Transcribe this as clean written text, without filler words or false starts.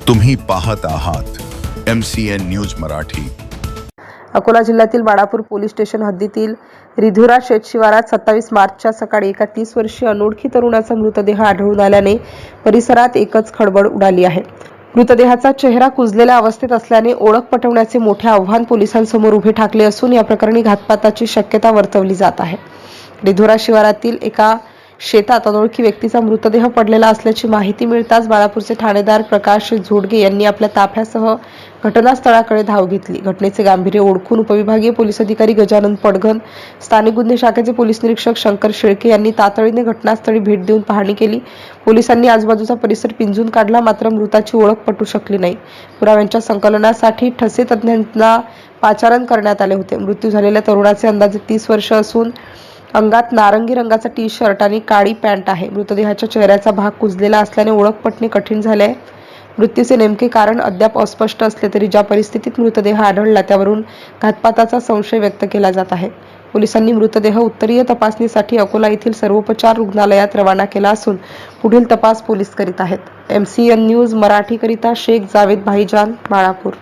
तुम्ही पाहत आहात MCN न्यूज मराठी। अकोला जिल्ह्यातील बाळापूर पोलीस स्टेशन हद्दीतील रिधुरा शेत शिवारात 27 मार्चच्या सकाळी एका 30 वर्षीय अनोळखी तरुणाचा मृतदेह आढळून आल्याने परिसरात एकच खळबळ उडाली आहे। मृतदेहाचा चेहरा कुजलेल्या अवस्थेत असल्याने ओळख पटवण्याचे मोठे आव्हान पोलिसांसमोर उभे ठाकले असून या प्रकरणी घातपाताची शक्यता वर्तवली जात आहे। रिधुरा शिवारातील एका शेतात अनोळखी व्यक्तीचा मृतदेह पडलेला असल्याची माहिती मिळताच बाळापूरचे ठाणेदार प्रकाश झोडगे यांनी आपल्या ताफ्यासह घटनास्थळाकडे धाव घेतली। घटनेचे गांभीर्य ओळखून उपविभागीय पोलीस अधिकारी गजानन पडघन, स्थानिक गुन्हे शाखेचे पोलीस निरीक्षक शंकर शेळके यांनी तातडीने घटनास्थळी भेट देऊन पाहणी केली। पोलिसांनी आजूबाजूचा परिसर पिंजून काढला, मात्र मृताची ओळख पटू शकली नाही। पुराव्यांच्या संकलनासाठी ठसे तज्ञांना पाचारण करण्यात आले होते। मृत्यू झालेल्या तरुणाचे अंदाजे 30 वर्ष असून अंगात नारंगी रंगाचा टी शर्ट आणि काळी पॅन्ट आहे। मृतदेहाच्या चेहऱ्याचा भाग कुजलेला असल्याने ओळख पटणे कठीण झाले आहे। मृत्यूचे नेमके कारण अद्याप अस्पष्ट असले तरी ज्या परिस्थितीत मृतदेह आढळला त्यावरून घातपाताचा संशय व्यक्त केला जात आहे। पोलिसांनी मृतदेह उत्तरीय तपासणीसाठी अकोला येथील सर्वोपचार रुग्णालयात रवाना केला असून पुढील तपास पोलीस करीत आहेत। MCN न्यूज मराठी करिता शेख जावेद भाईजान, बाळापूर।